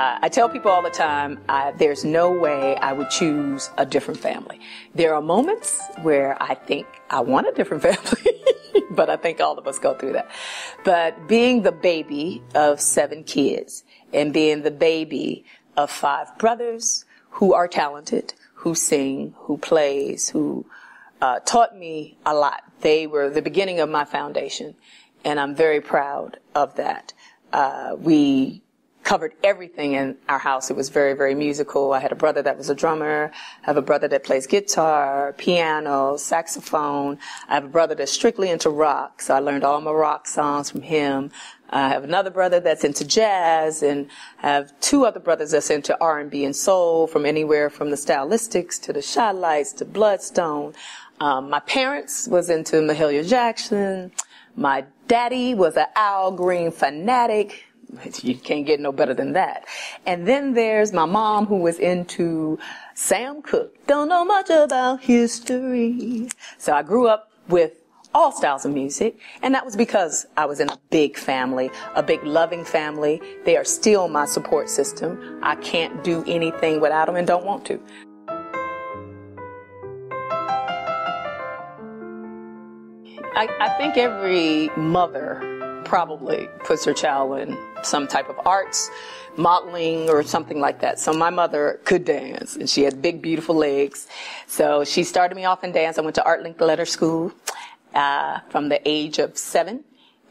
I tell people all the time, there's no way I would choose a different family. There are moments where I think I want a different family, but I think all of us go through that. But being the baby of 7 kids and being the baby of 5 brothers who are talented, who sing, who plays, who taught me a lot. They were the beginning of my foundation, and I'm very proud of that. We covered everything in our house. It was very, very musical. I had a brother that was a drummer. I have a brother that plays guitar, piano, saxophone. I have a brother that's strictly into rock, so I learned all my rock songs from him. I have another brother that's into jazz, and I have 2 other brothers that's into R&B and soul, from anywhere from the Stylistics to the Shy Lights to Bloodstone. My parents was into Mahalia Jackson. My daddy was an Al Green fanatic. You can't get no better than that. And then there's my mom, who was into Sam Cooke. Don't know much about history. So I grew up with all styles of music, and that was because I was in a big family, a big loving family. They are still my support system. I can't do anything without them and don't want to. I think every mother probably puts her child in some type of arts, modeling, or something like that. So my mother could dance, and she had big, beautiful legs. So she started me off in dance. I went to Art Linkletter School from the age of 7,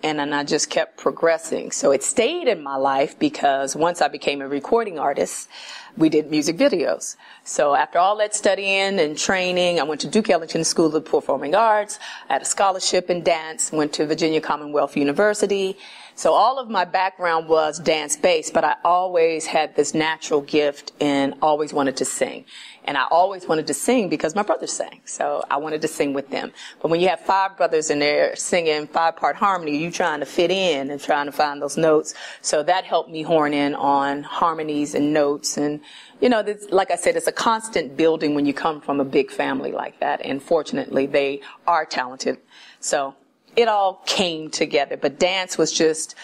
and then I just kept progressing. So it stayed in my life because once I became a recording artist, we did music videos. So after all that studying and training, I went to Duke Ellington School of the Performing Arts. I had a scholarship in dance, went to Virginia Commonwealth University. So all of my background was dance-based, but I always had this natural gift and always wanted to sing. And I always wanted to sing because my brothers sang. So I wanted to sing with them. But when you have 5 brothers and they're singing 5-part harmony, you're trying to fit in and trying to find those notes. So that helped me horn in on harmonies and notes. And, you know, like I said, it's a constant building when you come from a big family like that. And fortunately, they are talented. So it all came together. But dance was just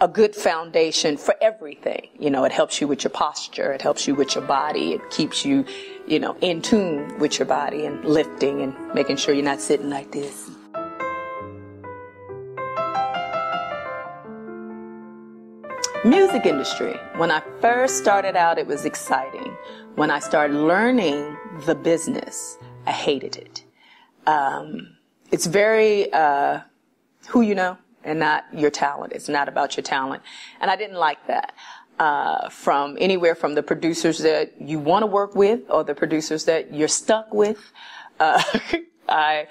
a good foundation for everything. You know, it helps you with your posture. It helps you with your body. It keeps you, you know, in tune with your body and lifting and making sure you're not sitting like this. Music industry. When I first started out, it was exciting. When I started learning the business, I hated it. It's very who you know and not your talent. It's not about your talent. And I didn't like that. From anywhere from the producers that you want to work with or the producers that you're stuck with. I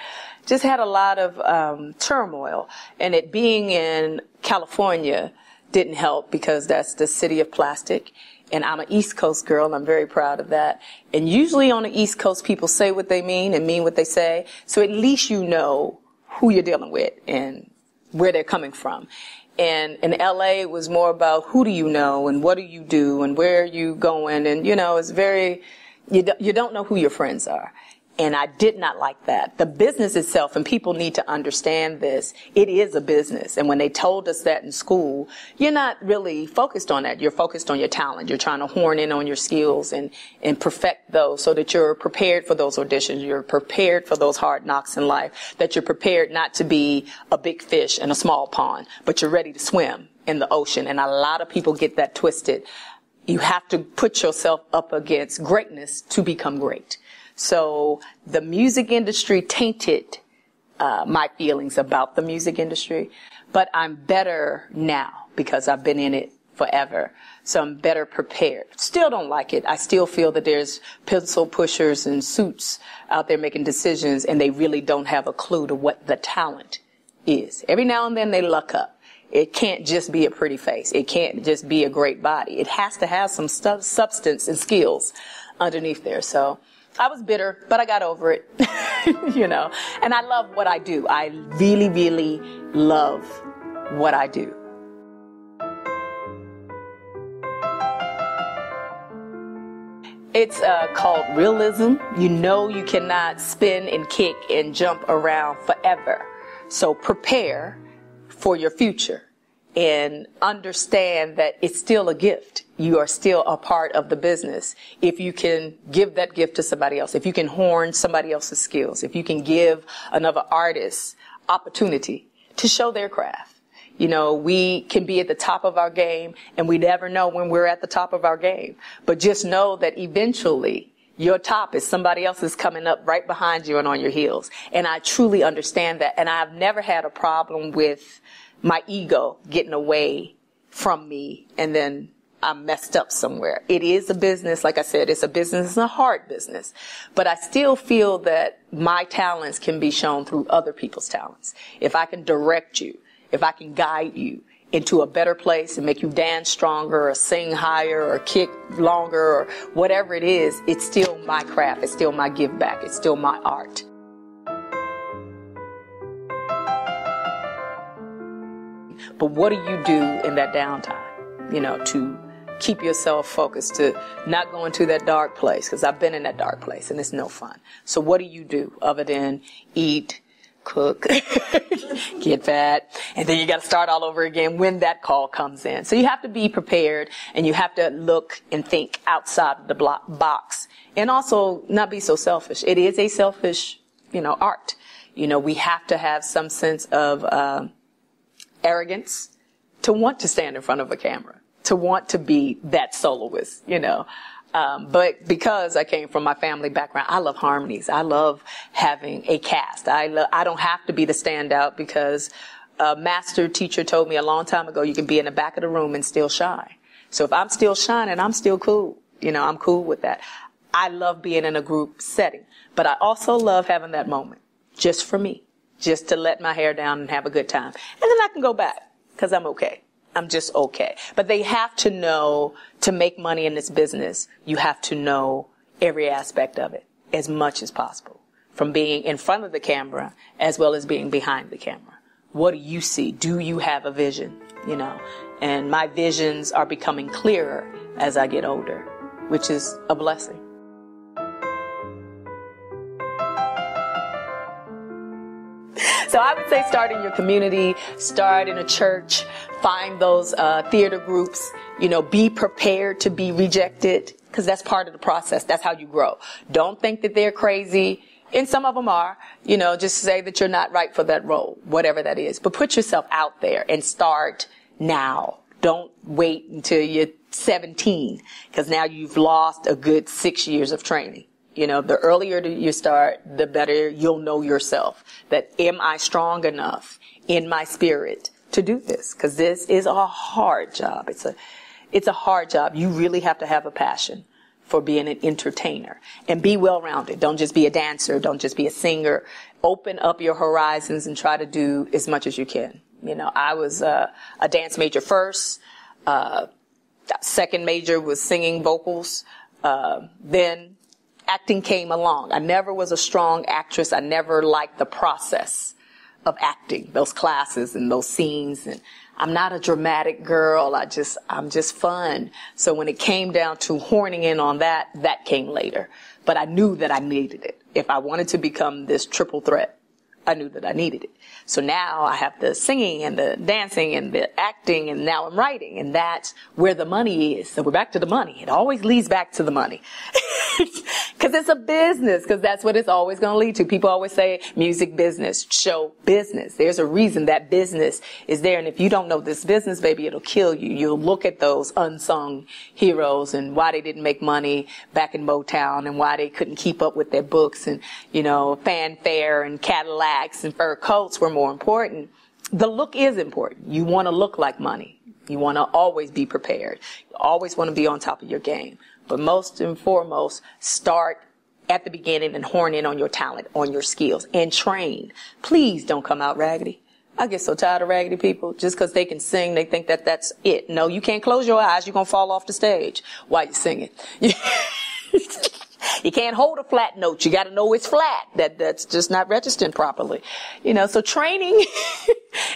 just had a lot of turmoil. And it being in California didn't help because that's the city of plastic. And I'm an East Coast girl, and I'm very proud of that. And usually on the East Coast, people say what they mean and mean what they say. So at least you know who you're dealing with and where they're coming from. And in LA, it was more about who do you know and what do you do and where are you going. And, you know, it's very, you don't know who your friends are. And I did not like that. The business itself, and people need to understand this, it is a business. And when they told us that in school, you're not really focused on that. You're focused on your talent. You're trying to horn in on your skills and perfect those so that you're prepared for those auditions. You're prepared for those hard knocks in life, that you're prepared not to be a big fish in a small pond, but you're ready to swim in the ocean. And a lot of people get that twisted. You have to put yourself up against greatness to become great. So the music industry tainted my feelings about the music industry, but I'm better now because I've been in it forever. So I'm better prepared. Still don't like it. I still feel that there's pencil pushers and suits out there making decisions, and they really don't have a clue to what the talent is. Every now and then they luck up. It can't just be a pretty face. It can't just be a great body. It has to have some substance and skills underneath there. So I was bitter, but I got over it, you know, and I love what I do. I really, really love what I do. It's called realism. You know you cannot spin and kick and jump around forever. So prepare for your future. and understand that it's still a gift. You are still a part of the business. If you can give that gift to somebody else, if you can horn somebody else's skills, if you can give another artist opportunity to show their craft. You know, we can be at the top of our game, and we never know when we're at the top of our game. But just know that eventually your top is somebody else is coming up right behind you and on your heels. And I truly understand that. And I've never had a problem with my ego getting away from me and then I'm messed up somewhere. It is a business. Like I said, it's a business. It's a hard business. But I still feel that my talents can be shown through other people's talents. If I can direct you, if I can guide you into a better place and make you dance stronger or sing higher or kick longer or whatever it is, it's still my craft. It's still my give back. It's still my art. But what do you do in that downtime, you know, to keep yourself focused, to not go into that dark place? Because I've been in that dark place and it's no fun. So what do you do other than eat, cook, get fat, and then you got to start all over again when that call comes in? So you have to be prepared, and you have to look and think outside of the box, and also not be so selfish. It is a selfish, you know, art. You know, we have to have some sense of arrogance to want to stand in front of a camera, to want to be that soloist, you know. But because I came from my family background, I love harmonies. I love having a cast. I don't have to be the standout, because a master teacher told me a long time ago, you can be in the back of the room and still shine. So if I'm still shining, I'm still cool. You know, I'm cool with that. I love being in a group setting, but I also love having that moment just for me, just to let my hair down and have a good time. And then I can go back because I'm okay. I'm just okay. But they have to know, to make money in this business, you have to know every aspect of it as much as possible, from being in front of the camera as well as being behind the camera. What do you see? Do you have a vision? You know, and my visions are becoming clearer as I get older, which is a blessing. So I would say start in your community, start in a church, find those theater groups, you know, be prepared to be rejected, because that's part of the process. That's how you grow. Don't think that they're crazy, and some of them are, you know, just say that you're not right for that role, whatever that is. But put yourself out there and start now. Don't wait until you're 17, because now you've lost a good 6 years of training. You know, the earlier you start, the better you'll know yourself. That, am I strong enough in my spirit to do this? Because this is a hard job. It's a hard job. You really have to have a passion for being an entertainer and be well-rounded. Don't just be a dancer. Don't just be a singer. Open up your horizons and try to do as much as you can. You know, I was a dance major first. Second major was singing vocals. Then acting came along. I never was a strong actress. I never liked the process of acting, those classes and those scenes. And I'm not a dramatic girl. I'm just fun. So when it came down to horning in on that, that came later. But I knew that I needed it. If I wanted to become this triple threat, I knew that I needed it. So now I have the singing and the dancing and the acting, and now I'm writing, and that's where the money is. So we're back to the money. It always leads back to the money. Because it's a business, because that's what it's always going to lead to. People always say music business, show business. There's a reason that business is there. And if you don't know this business, baby, it'll kill you. You'll look at those unsung heroes and why they didn't make money back in Motown and why they couldn't keep up with their books, and, you know, fanfare and Cadillacs and fur coats were more important. The look is important. You want to look like money. You want to always be prepared. You always want to be on top of your game. But most and foremost, start at the beginning and horn in on your talent, on your skills, and train. Please don't come out raggedy. I get so tired of raggedy people. Just because they can sing, they think that that's it. No, you can't close your eyes. You're going to fall off the stage while you're singing. You can't hold a flat note. You got to know it's flat. That's just not registering properly. You know, so training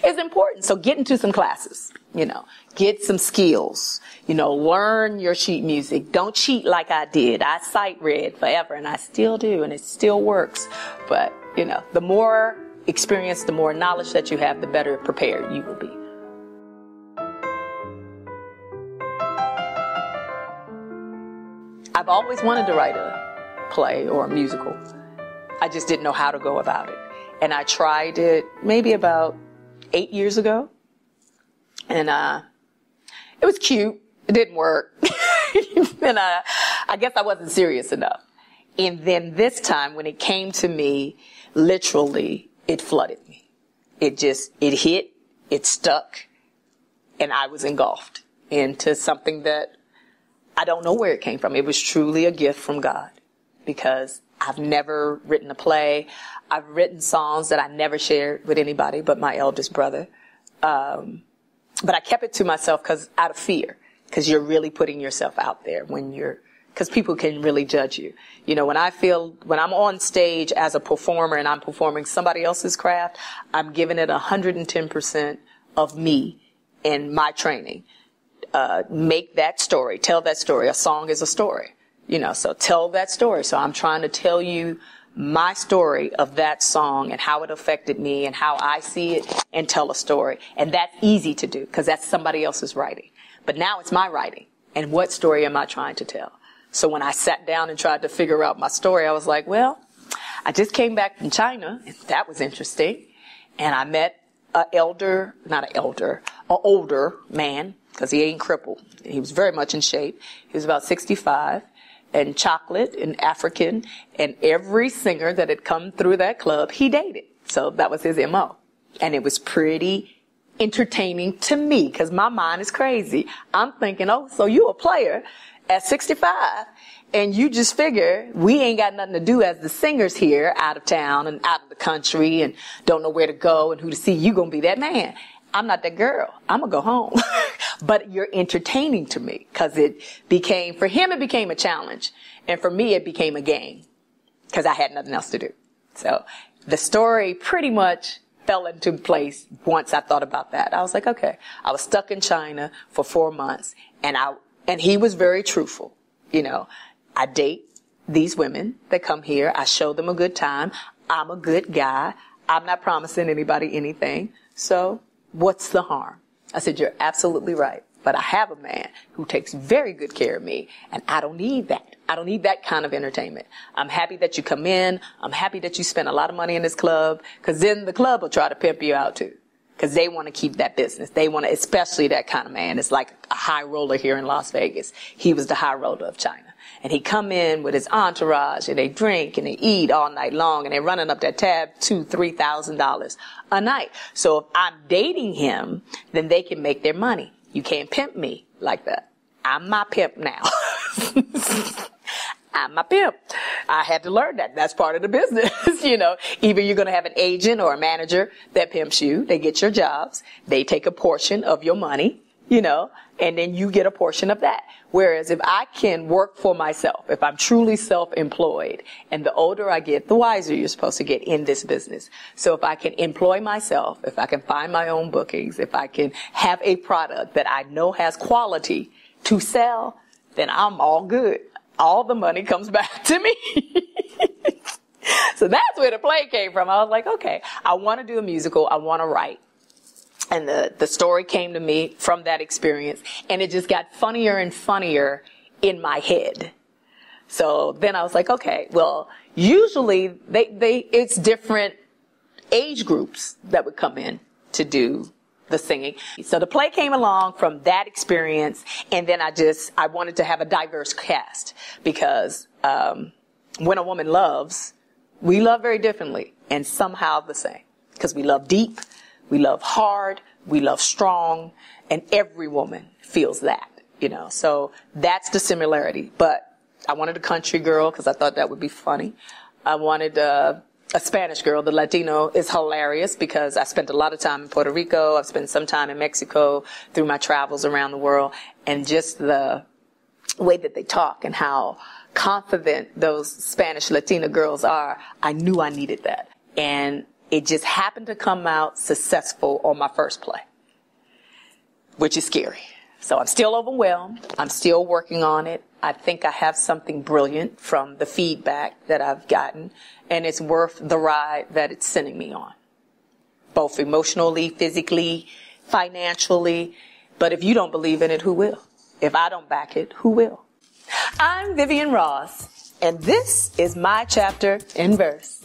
is important. So get into some classes, you know, get some skills, you know, learn your sheet music. Don't cheat like I did. I sight read forever, and I still do, and it still works. But, you know, the more experience, the more knowledge that you have, the better prepared you will be. I've always wanted to write a play or a musical. I just didn't know how to go about it. And I tried it maybe about 8 years ago. And it was cute. It didn't work. And I guess I wasn't serious enough. And then this time when it came to me, literally, it flooded me. It hit, it stuck, and I was engulfed into something that I don't know where it came from. It was truly a gift from God, because I've never written a play. I've written songs that I never shared with anybody but my eldest brother. But I kept it to myself out of fear, because you're really putting yourself out there because people can really judge you. You know, when I'm on stage as a performer and I'm performing somebody else's craft, I'm giving it 110% of me in my training. Make that story, tell that story. A song is a story, you know, so tell that story. So I'm trying to tell you my story of that song and how it affected me and how I see it, and tell a story. And that's easy to do because that's somebody else's writing. But now it's my writing. And what story am I trying to tell? So when I sat down and tried to figure out my story, I was like, well, I just came back from China, and that was interesting. And I met an older man, because he ain't crippled. He was very much in shape. He was about 65. And chocolate and African, and every singer that had come through that club, he dated. So that was his MO. And it was pretty entertaining to me, because my mind is crazy. I'm thinking, oh, so you a player at 65, and you just figure we ain't got nothing to do as the singers here out of town and out of the country and don't know where to go and who to see. You gonna be that man. I'm not that girl. I'm gonna go home. But you're entertaining to me, because for him it became a challenge. And for me it became a game, because I had nothing else to do. So the story pretty much fell into place once I thought about that. I was like, okay, I was stuck in China for 4 months, and he was very truthful. You know, I date these women that come here. I show them a good time. I'm a good guy. I'm not promising anybody anything. So what's the harm? I said, you're absolutely right. But I have a man who takes very good care of me, and I don't need that. I don't need that kind of entertainment. I'm happy that you come in. I'm happy that you spend a lot of money in this club, because then the club will try to pimp you out too, because they want to keep that business. They want to, especially that kind of man. It's like a high roller here in Las Vegas. He was the high roller of China. And he come in with his entourage, and they drink and they eat all night long, and they're running up that tab $2,000-$3,000 a night. So if I'm dating him, then they can make their money. You can't pimp me like that. I'm my pimp now. I'm my pimp. I had to learn that. That's part of the business. You know, either you're going to have an agent or a manager that pimps you. They get your jobs. They take a portion of your money, you know, and then you get a portion of that. Whereas if I can work for myself, if I'm truly self-employed, and the older I get, the wiser you're supposed to get in this business. So if I can employ myself, if I can find my own bookings, if I can have a product that I know has quality to sell, then I'm all good. All the money comes back to me. So that's where the play came from. I was like, okay, I want to do a musical. I want to write. And the story came to me from that experience, and it just got funnier and funnier in my head. So then I was like, okay, well, usually it's different age groups that would come in to do the singing. So the play came along from that experience, and then I wanted to have a diverse cast, because when a woman loves, we love very differently, and somehow the same, because we love deep. We love hard, we love strong, and every woman feels that, you know. So that's the similarity. But I wanted a country girl because I thought that would be funny. I wanted a Spanish girl. The Latino is hilarious because I spent a lot of time in Puerto Rico. I've spent some time in Mexico through my travels around the world. And just the way that they talk and how confident those Spanish Latina girls are, I knew I needed that. And it just happened to come out successful on my first play, which is scary. So I'm still overwhelmed. I'm still working on it. I think I have something brilliant from the feedback that I've gotten, and it's worth the ride that it's sending me on, both emotionally, physically, financially. But if you don't believe in it, who will? If I don't back it, who will? I'm Vivian Ross, and this is my chapter in verse.